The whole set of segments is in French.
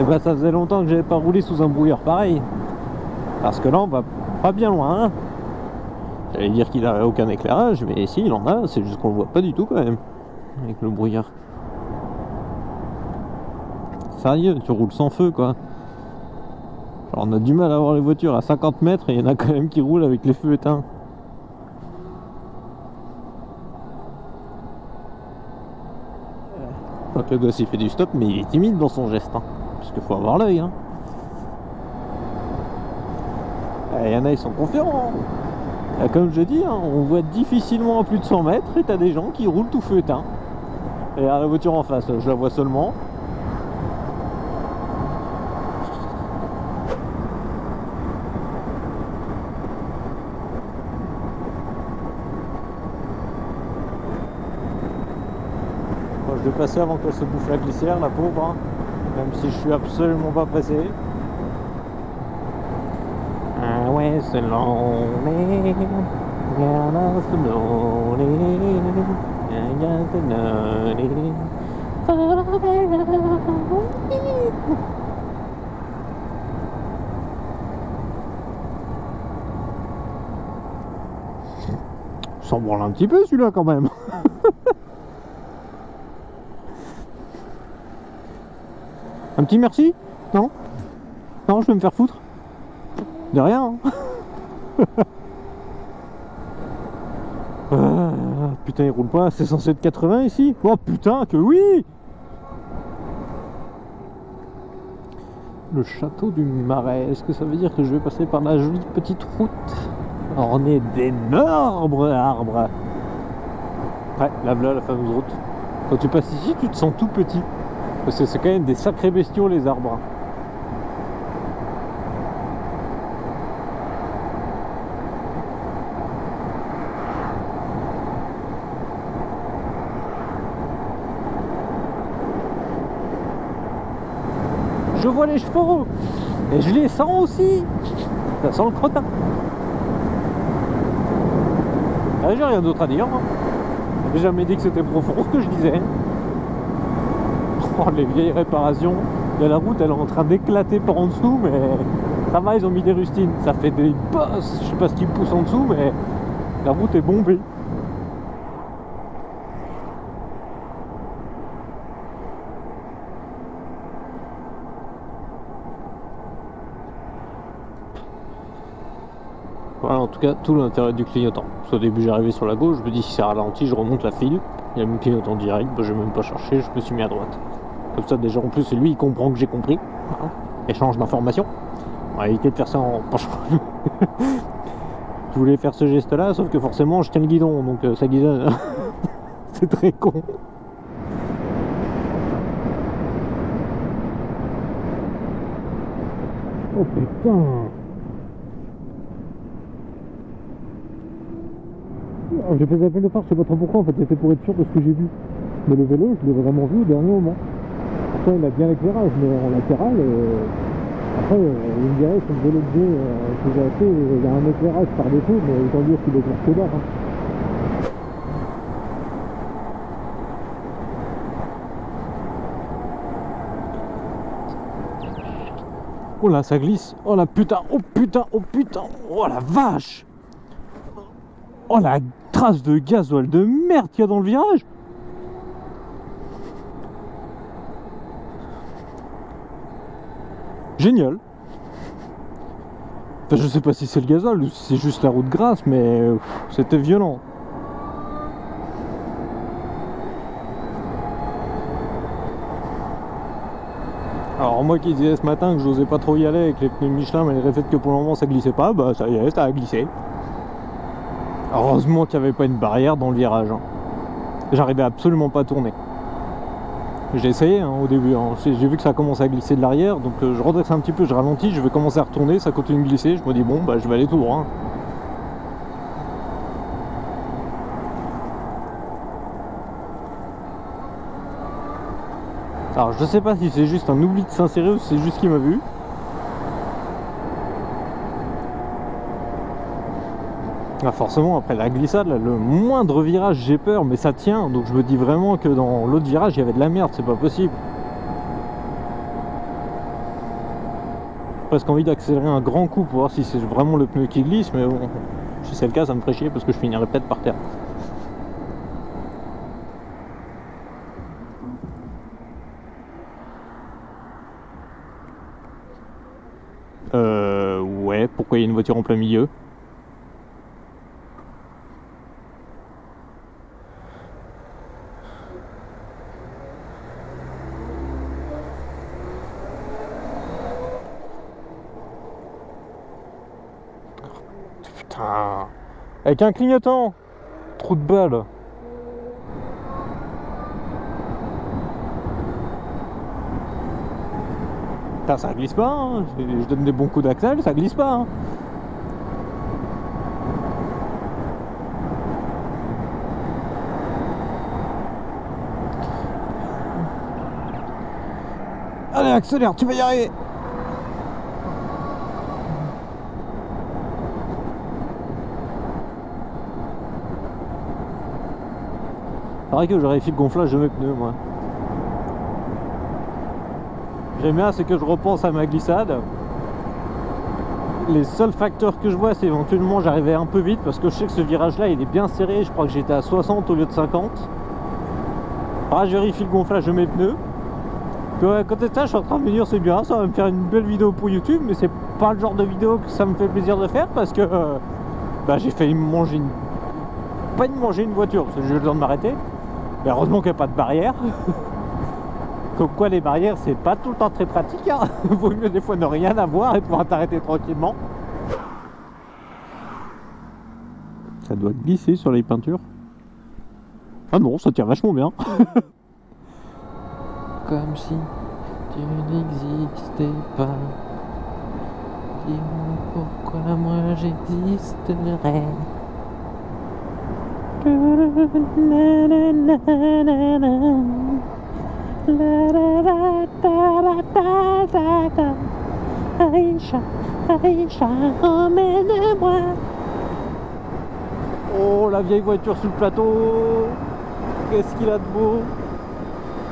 Bah, ça faisait longtemps que j'avais pas roulé sous un brouillard pareil. Parce que là on va pas bien loin, hein. J'allais dire qu'il n'avait aucun éclairage, mais si, il en a, c'est juste qu'on le voit pas du tout quand même, avec le brouillard. Sérieux, tu roules sans feu quoi. Genre on a du mal à voir les voitures à 50 mètres et il y en a quand même qui roulent avec les feux éteints. Donc le gosse il fait du stop, mais il est timide dans son geste, hein. Parce qu'il faut avoir l'œil, hein. Il y en a, ils sont confiants. Comme je dis, hein, on voit difficilement à plus de 100 mètres et t'as des gens qui roulent tout feu éteint. Et la voiture en face, je la vois seulement. Bon, je vais passer avant qu'elle se bouffe la glissière, la pauvre, hein, même si je suis absolument pas pressé. I was so lonely, I was so lonely, I got so lonely, s'en branle un petit peu celui-là quand même. Un petit merci? Non? Non, je vais me faire foutre. De rien, hein. Putain, il roule pas, c'est censé être 80 ici. Oh putain que oui. Le château du Marais, est-ce que ça veut dire que je vais passer par la jolie petite route ornée d'énormes arbres? Ouais, là voilà la fameuse route. Quand tu passes ici, tu te sens tout petit. Parce que c'est quand même des sacrés bestiaux les arbres. Je vois les chevaux et je les sens aussi. Ça sent le crottin. Ah, j'ai rien d'autre à dire. J'ai jamais dit que c'était profond ce que je disais. Oh, les vieilles réparations. Et la route elle est en train d'éclater par en dessous, mais ça va, ils ont mis des rustines. Ça fait des bosses. Je sais pas ce qui pousse en dessous, mais la route est bombée. Voilà, en tout cas, tout l'intérêt du clignotant. Au début, j'arrivais sur la gauche, je me dis si c'est ralenti, je remonte la file. Il y a mon clignotant direct, bah, je vais même pas chercher, je me suis mis à droite. Comme ça, déjà, en plus, lui, il comprend que j'ai compris. Voilà. Échange d'informations. On va éviter de faire ça en penchant. Je voulais faire ce geste-là, sauf que forcément, je tiens le guidon, donc ça guidonne. C'est très con. Oh putain. J'ai fait appel de phare, je sais pas trop pourquoi, en fait c'était pour être sûr de ce que j'ai vu. Mais le vélo, je l'ai vraiment vu au dernier moment. Pourtant il a bien l'éclairage, mais en latéral, après il me dirait sur le vélo de G que j'ai acheté, il y a un éclairage par défaut, mais autant dire qu'il éclaire que d'art. Oh là, ça glisse. Oh la putain, oh putain, oh putain, oh la vache. Oh la trace de gasoil de merde qu'il y a dans le virage. Génial. Enfin, je sais pas si c'est le gasoil ou si c'est juste la route grasse, mais c'était violent. Alors moi qui disais ce matin que j'osais pas trop y aller avec les pneus Michelin malgré le fait que pour le moment ça glissait pas, bah ça y est, ça a glissé. Heureusement qu'il n'y avait pas une barrière dans le virage, hein. J'arrivais absolument pas à tourner. J'ai essayé hein, au début, hein. J'ai vu que ça commençait à glisser de l'arrière, donc je redresse un petit peu, je ralentis, je vais commencer à retourner, ça continue de glisser, je me dis bon bah je vais aller tout droit. Hein. Alors je sais pas si c'est juste un oubli de s'insérer ou si c'est juste qu'il m'a vu. Ah forcément après la glissade, là, le moindre virage j'ai peur, mais ça tient, donc je me dis vraiment que dans l'autre virage il y avait de la merde, c'est pas possible. presque envie d'accélérer un grand coup pour voir si c'est vraiment le pneu qui glisse, mais bon, si c'est le cas, ça me ferait chier parce que je finirais peut-être par terre. Ouais, pourquoi il y a une voiture en plein milieu? Putain, avec un clignotant, trou de balle. Putain, ça glisse pas, hein. Je donne des bons coups d'axel, ça glisse pas, hein. Allez, accélère, tu vas y arriver. C'est vrai que j'aurais fait le gonflage de mes pneus, moi. J'aime bien, c'est que je repense à ma glissade. Les seuls facteurs que je vois, c'est éventuellement j'arrivais un peu vite parce que je sais que ce virage-là, il est bien serré. Je crois que j'étais à 60 au lieu de 50. Ah, je vérifie le gonflage de mes pneus. Puis à côté de ça, je suis en train de me dire, c'est bien, ça va me faire une belle vidéo pour YouTube, mais c'est pas le genre de vidéo que ça me fait plaisir de faire parce que bah, j'ai failli me manger une... Pas de manger une voiture parce que j'ai eu le temps de m'arrêter. Mais heureusement qu'il n'y a pas de barrière. Comme quoi les barrières c'est pas tout le temps très pratique, hein. Vaut mieux des fois ne rien avoir et pouvoir t'arrêter tranquillement. Ça doit glisser sur les peintures. Ah non, ça tient vachement bien. Comme si tu n'existais pas. Dis-moi pourquoi moi j'existerais. Aïcha, Aïcha, emmène-moi. Oh, la vieille voiture sur le plateau. Qu'est-ce qu'il a de beau.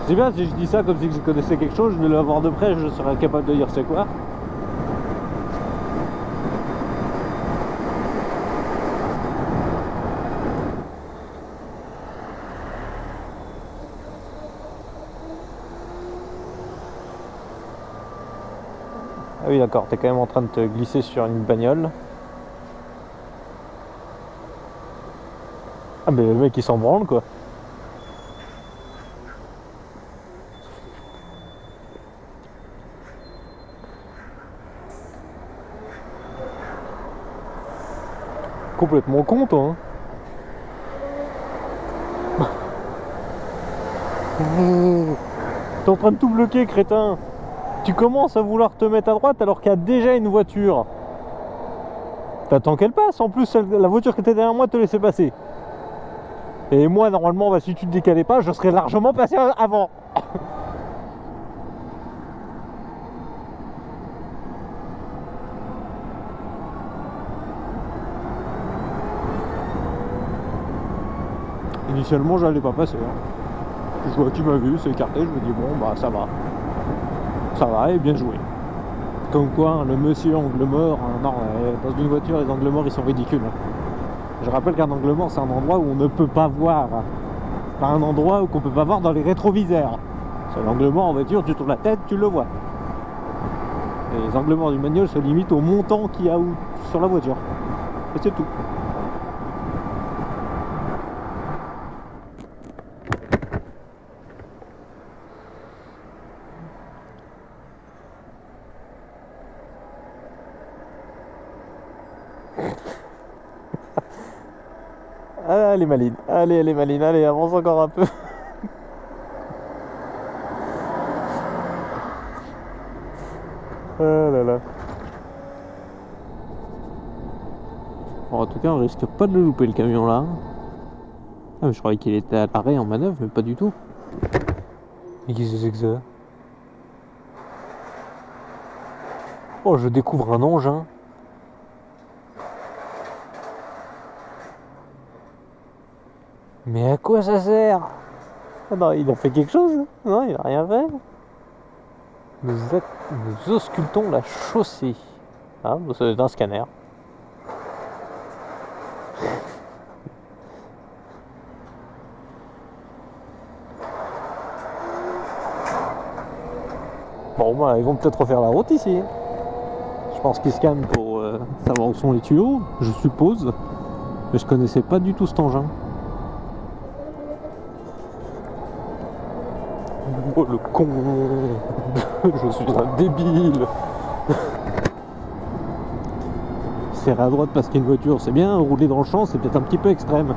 C'est bien si je dis ça comme si je connaissais quelque chose, je vais le voir de près, je serais capable de dire c'est quoi. Ah oui d'accord, t'es quand même en train de te glisser sur une bagnole. Ah mais le mec il s'en branle quoi. Complètement con toi, hein. T'es en train de tout bloquer crétin. Tu commences à vouloir te mettre à droite alors qu'il y a déjà une voiture. T'attends qu'elle passe, en plus la voiture qui était derrière moi te laissait passer. Et moi normalement bah, si tu te décalais pas je serais largement passé avant. Initialement j'allais pas passer, hein. Je vois qui m'a vu, c'est écarté, je me dis bon bah ça va. Ça va et bien joué. Comme quoi hein, le monsieur angle mort, hein, non, dans une voiture les angles morts ils sont ridicules. Je rappelle qu'un angle mort c'est un endroit où on ne peut pas voir. C'est pas un endroit qu'on peut pas voir dans les rétroviseurs. C'est un angle mort en voiture, tu tournes la tête, tu le vois. Et les angles morts du manuel se limitent au montant qu'il y a sur la voiture. Et c'est tout. Ah, elle est maline, allez, elle est maline, allez, avance encore un peu. Ah là là. Bon, en tout cas, on risque pas de le louper le camion là. Ah, mais je croyais qu'il était à l'arrêt en manœuvre, mais pas du tout. Mais qu'est-ce que c'est que ça? Oh, je découvre un engin. Mais à quoi ça sert? Ah non, il a fait quelque chose? Non, il a rien fait. Nous auscultons la chaussée. Ah, c'est un scanner. Bon, bah, ils vont peut-être refaire la route ici. Je pense qu'ils scannent pour savoir où sont les tuyaux, je suppose. Mais je connaissais pas du tout cet engin. Oh le con. Je suis un débile. Serrer à droite parce qu'il y a une voiture, c'est bien. Rouler dans le champ, c'est peut-être un petit peu extrême.